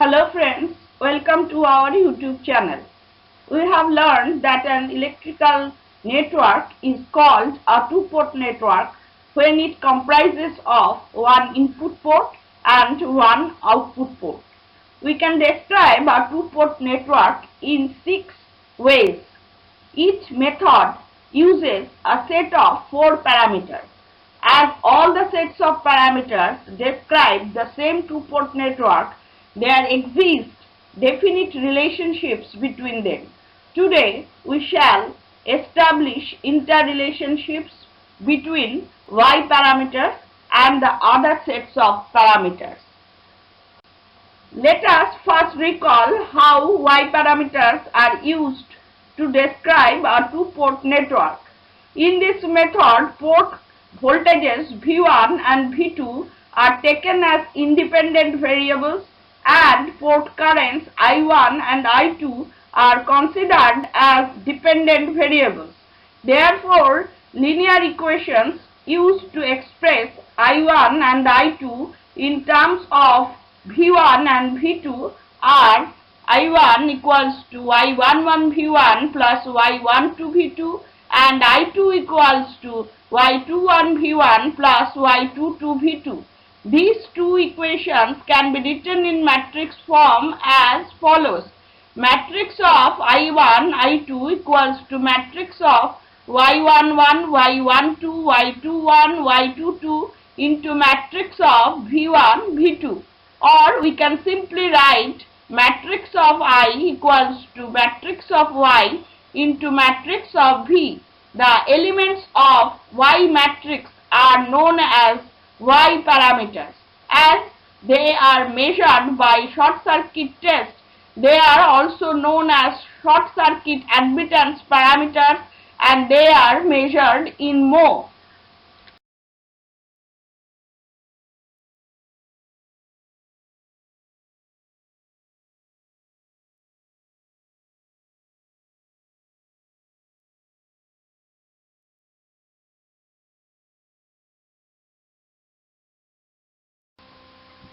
Hello friends, welcome to our YouTube channel. We have learned that an electrical network is called a two-port network when it comprises of one input port and one output port. We can describe a two-port network in 6 ways. Each method uses a set of 4 parameters. As all the sets of parameters describe the same two-port network, there exist definite relationships between them. Today, we shall establish interrelationships between y parameters and the other sets of parameters. Let us first recall how y parameters are used to describe a two-port network. In this method, port voltages V1 and V2 are taken as independent variables and port currents I1 and I2 are considered as dependent variables. Therefore, linear equations used to express I1 and I2 in terms of V1 and V2 are I1 equals to Y11 V1 plus Y12 V2 and I2 equals to Y21 V1 plus Y22 V2. These two equations can be written in matrix form as follows. Matrix of I1, I2 equals to matrix of Y11, Y12, Y21, Y22 into matrix of V1, V2. Or we can simply write matrix of I equals to matrix of Y into matrix of V. The elements of Y matrix are known as Y parameters. As they are measured by short circuit test, they are also known as short circuit admittance parameters and they are measured in mho.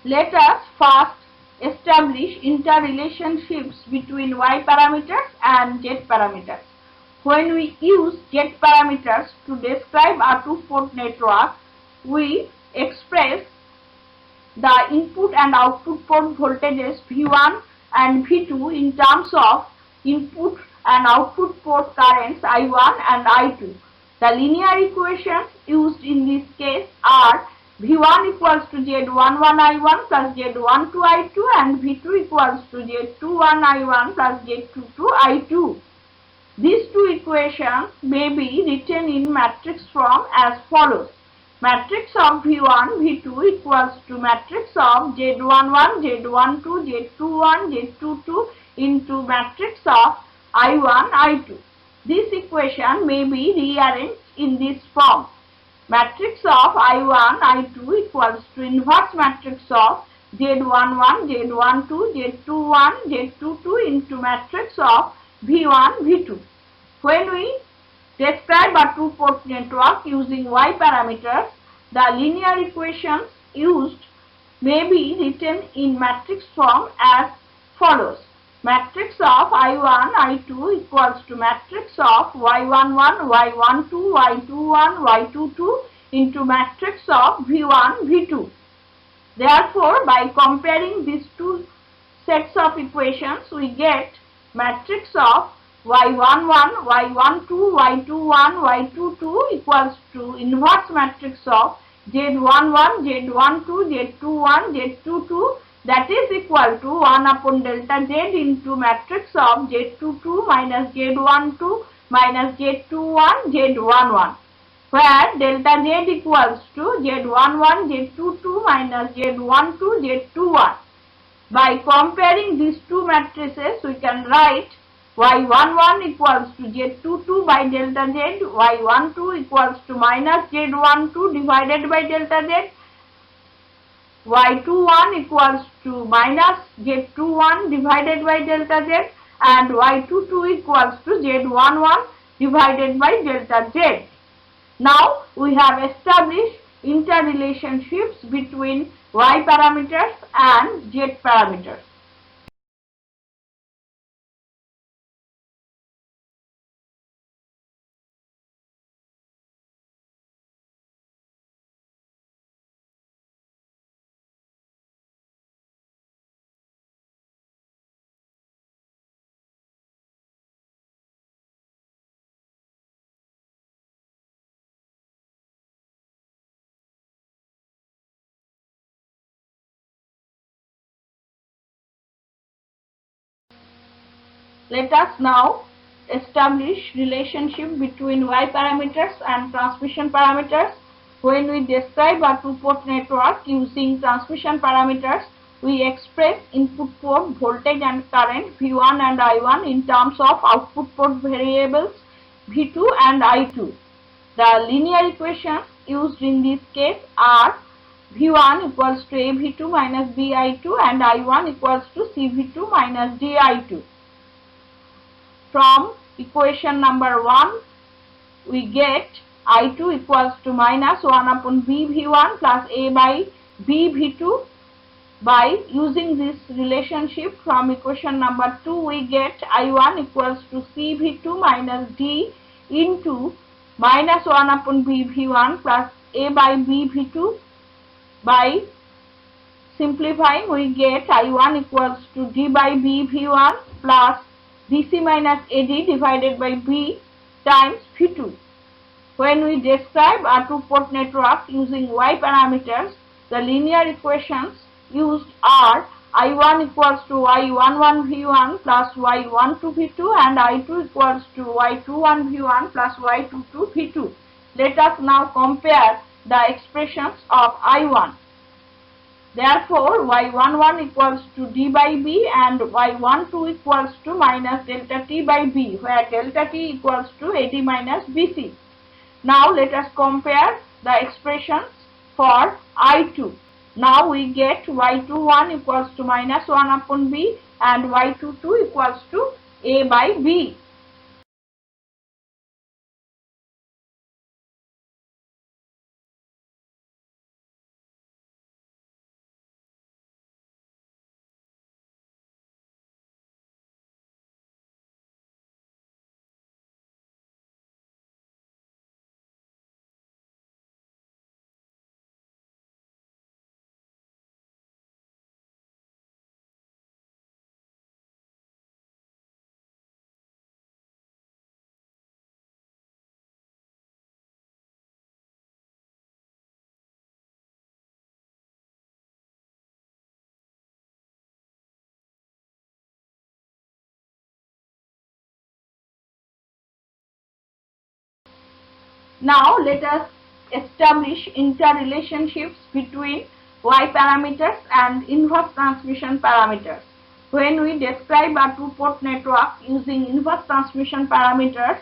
Let us first establish interrelationships between y parameters and z parameters. When we use z parameters to describe a two-port network, we express the input and output port voltages V1 and V2 in terms of input and output port currents I1 and I2. The linear equations used in this case are V1 equals to Z11 I1 plus Z12 I2 and V2 equals to Z21 I1 plus Z22 I2. These two equations may be written in matrix form as follows. Matrix of V1, V2 equals to matrix of Z11, Z12, Z21, Z22 into matrix of I1, I2. This equation may be rearranged in this form. Matrix of I1, I2 equals to inverse matrix of Z11, Z12, Z21, Z22 into matrix of V1, V2. When we describe a two-port network using y parameters, the linear equations used may be written in matrix form as follows. Matrix of I1, I2 equals to matrix of Y11, Y12, Y21, Y22 into matrix of V1, V2. Therefore, by comparing these two sets of equations, we get matrix of Y11, Y12, Y21, Y22 equals to inverse matrix of Z11, Z12, Z21, Z22, that is equal to 1 upon delta Z into matrix of Z22 minus Z12 minus Z21, Z11, where delta Z equals to Z11, Z22 minus Z12, Z21. By comparing these two matrices, we can write Y11 equals to Z22 by delta Z, Y12 equals to minus Z12 divided by delta Z, Y21 equals to minus Z21 divided by delta Z and Y22 equals to Z11 divided by delta Z. Now we have established interrelationships between y parameters and z parameters. Let us now establish relationship between Y parameters and transmission parameters. When we describe a two-port network using transmission parameters, we express input port voltage and current V1 and I1 in terms of output port variables V2 and I2. The linear equations used in this case are V1 equals to AV2 minus BI2 and I1 equals to CV2 minus DI2. From equation number 1, we get I2 equals to minus 1 upon BV1 plus A by BV2. By using this relationship from equation number 2, we get I1 equals to CV2 minus D into minus 1 upon BV1 plus A by BV2. By simplifying, we get I1 equals to D by BV1 plus DC minus AD divided by B times V2. When we describe a two-port network using Y parameters, the linear equations used are I1 equals to Y11 V1 plus Y12 V2 and I2 equals to Y21 V1 plus Y22 V2. Let us now compare the expressions of I1. Therefore, Y11 equals to D by B and Y12 equals to minus delta T by B, where delta T equals to AD minus BC. Now let us compare the expressions for I2. Now we get Y21 equals to minus 1 upon B and Y22 equals to A by B. Now let us establish interrelationships between Y parameters and inverse transmission parameters. When we describe a two-port network using inverse transmission parameters,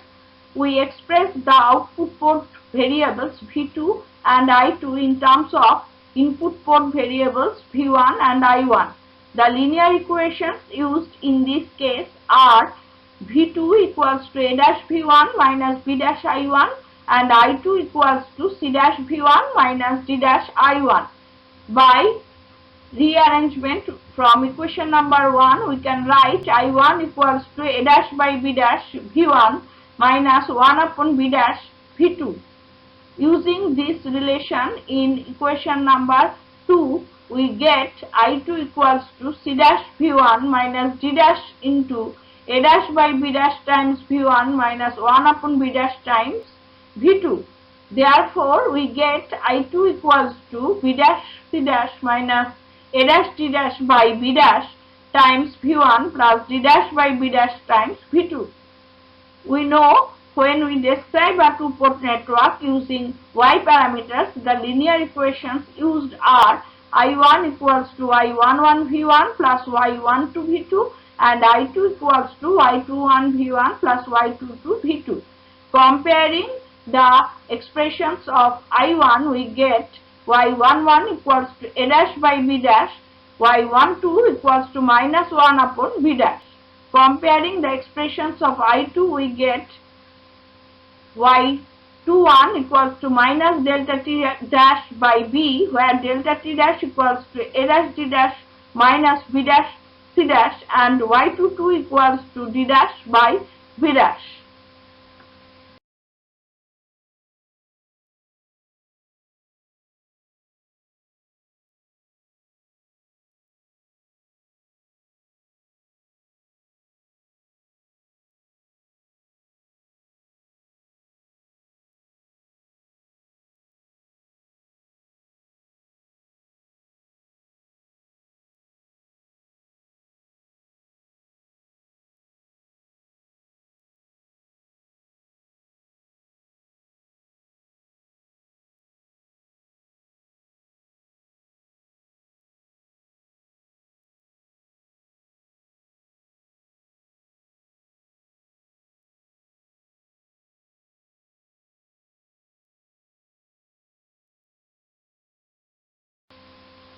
we express the output port variables V2 and I2 in terms of input port variables V1 and I1. The linear equations used in this case are V2 equals to A dash V1 minus B dash I1 and I2 equals to C dash V1 minus D dash I1. By rearrangement from equation number 1, we can write I1 equals to A dash by B dash V1 minus 1 upon B dash V2. Using this relation in equation number 2, we get I2 equals to C dash V1 minus D dash into A dash by B dash times V1 minus 1 upon B dash times V2. Therefore, we get I2 equals to B dash C dash minus A dash D dash by B dash times V1 plus D dash by B dash times V2. We know when we describe a two-port network using Y parameters, the linear equations used are I1 equals to Y11 V1 plus Y12 V2 and I2 equals to Y21 V1 plus Y22 V2. Comparing the expressions of I1, we get Y11 equals to A dash by B dash, Y12 equals to minus 1 upon B dash. Comparing the expressions of I2, we get Y21 equals to minus delta T dash by B, where delta T dash equals to A dash D dash minus B dash C dash and Y22 equals to D dash by B dash.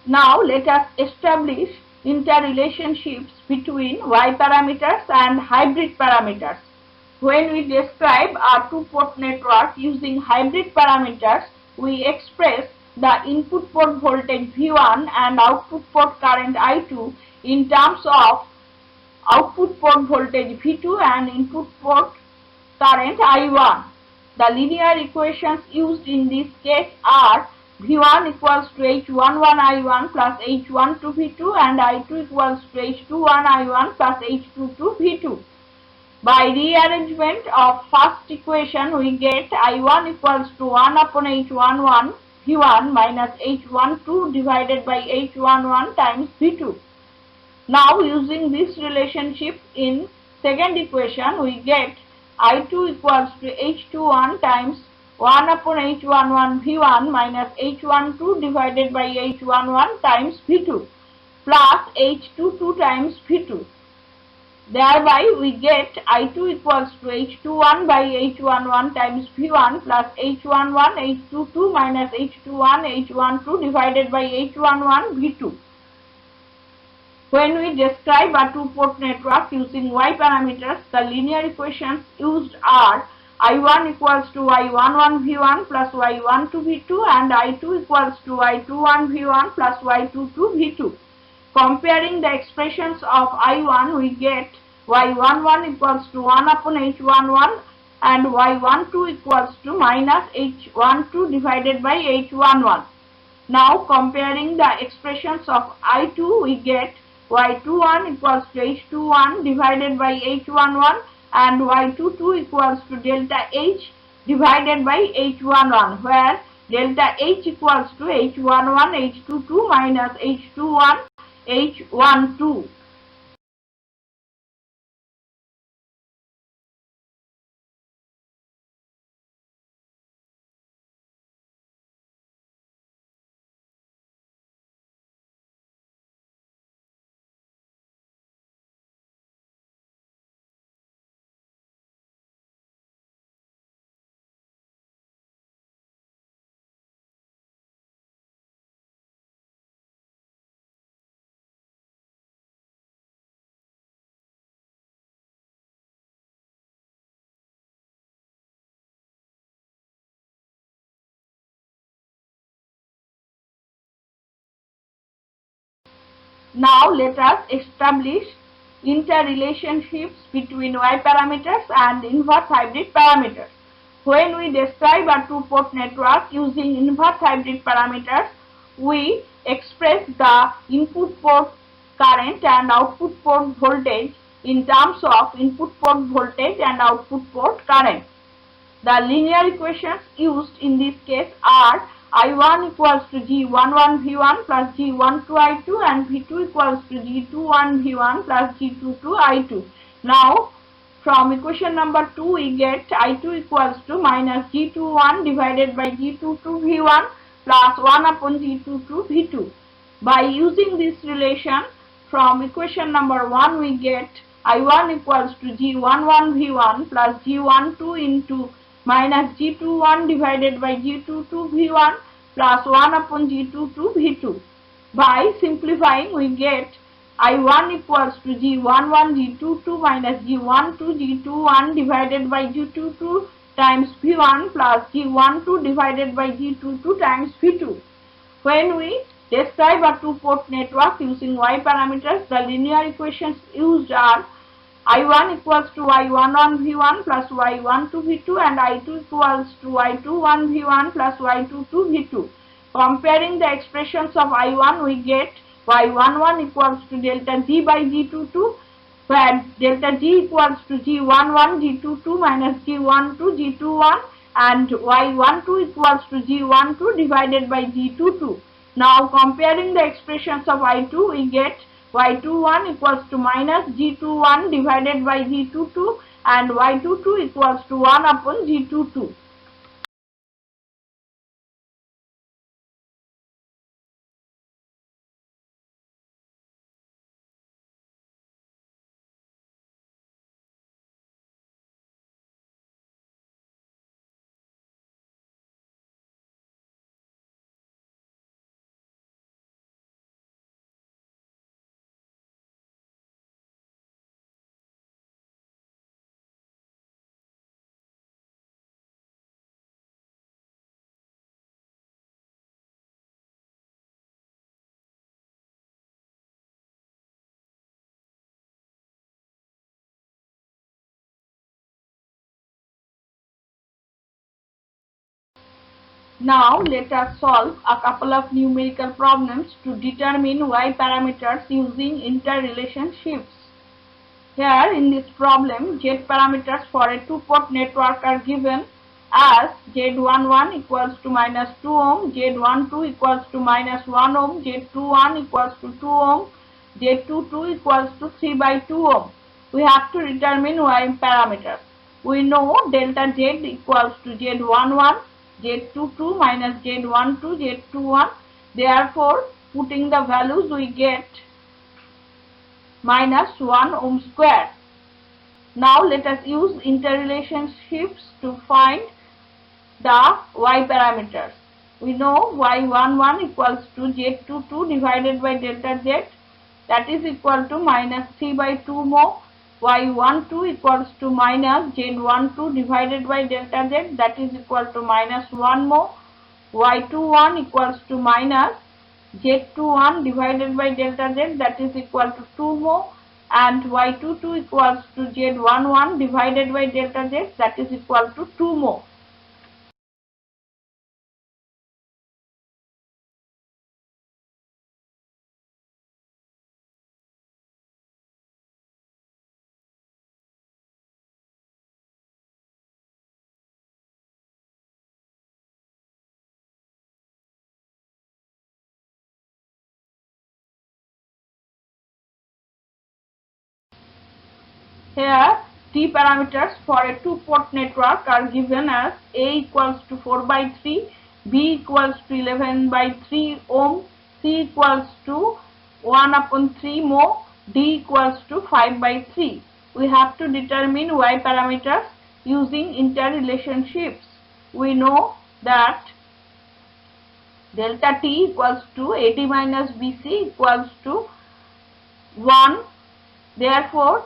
Now let us establish interrelationships between y parameters and hybrid parameters. When we describe a two-port network using hybrid parameters, we express the input port voltage V1 and output port current I2 in terms of output port voltage V2 and input port current I1. The linear equations used in this case are V1 equals to H11 I1 plus H12 V2 and I2 equals to H21 I1 plus H22 V2. By rearrangement of first equation, we get I1 equals to 1 upon H11 V1 minus H12 divided by H11 times V2. Now using this relationship in second equation, we get I2 equals to H21 times 1 upon H11 V1 minus H12 divided by H11 times V2 plus H22 times V2. Thereby we get I2 equals to H21 by H11 times V1 plus H11 H22 minus H21 H12 divided by H11 V2. When we describe a two-port network using y parameters, the linear equations used are I1 equals to Y11 V1 plus Y12 V2 and I2 equals to Y21 V1 plus Y22 V2. Comparing the expressions of I1, we get Y11 equals to 1 upon H11 and Y12 equals to minus H12 divided by H11. Now comparing the expressions of I2, we get Y21 equals to H21 divided by H11 and Y22 equals to delta H divided by H11, where delta H equals to H11 H22 minus H21 H12. Now let us establish interrelationships between y parameters and inverse hybrid parameters. When we describe a two-port network using inverse hybrid parameters, we express the input port current and output port voltage in terms of input port voltage and output port current. The linear equations used in this case are I1 equals to G11 V1 plus G12 I2 and V2 equals to G21 V1 plus G22 I2. Now from equation number 2 we get I2 equals to minus G21 divided by G22 V1 plus 1 upon G22 V2. By using this relation from equation number 1 we get I1 equals to G11 V1 plus G12 into minus G21 divided by G22 V1 plus 1 upon G22 V2. By simplifying we get I1 equals to G11 G22 minus G12 G21 divided by G22 times V1 plus G12 divided by G22 times V2. When we describe a two-port network using y parameters, the linear equations used are I1 equals to Y11 V1 plus Y12 V2 and I2 equals to Y21 V1 plus Y22 V2. Comparing the expressions of I1, we get Y11 equals to delta G by G22, where delta G equals to G11 G22 minus G12 G21 and Y12 equals to G12 divided by G22. Now comparing the expressions of I2, we get Y21 equals to minus G21 divided by G22 and Y22 equals to 1 upon G22. Now let us solve a couple of numerical problems to determine y parameters using interrelationships. Here in this problem, z parameters for a two-port network are given as z11 equals to minus 2 ohm, z12 equals to minus 1 ohm, z21 equals to 2 ohm, z22 equals to 3 by 2 ohm. We have to determine y parameters. We know delta z equals to z11, z22 minus z12, z21. Therefore, putting the values we get minus 1 ohm square. Now let us use interrelationships to find the y parameters. We know y11 equals to z22 divided by delta z, that is equal to minus 3 by 2 mho. y12 equals to minus z12 divided by delta z, that is equal to minus 1 mho. y21 equals to minus z21 divided by delta z, that is equal to 2 mho, and y22 equals to z11 divided by delta z, that is equal to 2 mho. Here T parameters for a two-port network are given as A equals to 4 by 3, B equals to 11 by 3 ohm, C equals to 1 upon 3 mho, D equals to 5 by 3. We have to determine Y parameters using interrelationships. We know that delta T equals to AD minus BC equals to 1. Therefore,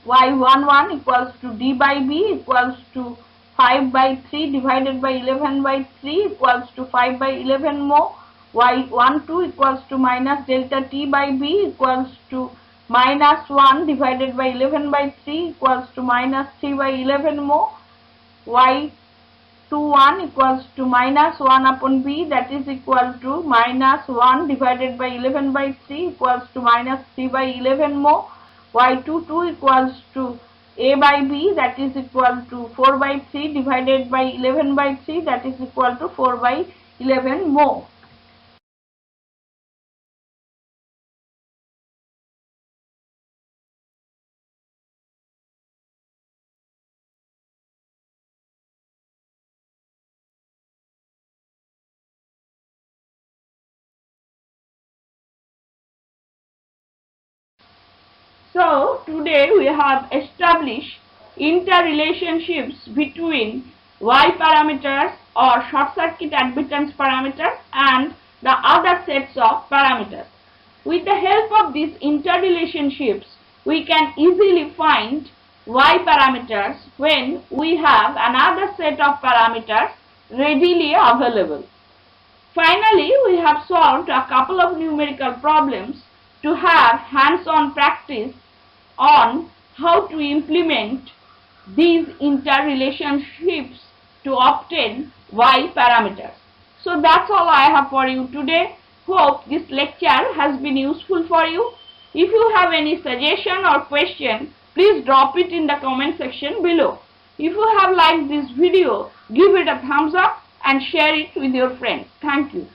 y11 equals to d by b equals to 5 by 3 divided by 11 by 3 equals to 5 by 11 mho. y12 equals to minus delta t by b equals to minus 1 divided by 11 by 3 equals to minus 3 by 11 mho. y21 equals to minus 1 upon b, that is equal to minus 1 divided by 11 by 3 equals to minus 3 by 11 mho. y22 equals to a by b, that is equal to 4 by 3 divided by 11 by 3, that is equal to 4 by 11 mho. So today we have established interrelationships between y parameters or short circuit admittance parameters and the other sets of parameters. With the help of these interrelationships, we can easily find y parameters when we have another set of parameters readily available. Finally, we have solved a couple of numerical problems to have hands-on practice on how to implement these interrelationships to obtain y parameters. So that's all I have for you today. Hope this lecture has been useful for you. If you have any suggestion or question, please drop it in the comment section below. If you have liked this video, give it a thumbs up and share it with your friends. Thank you.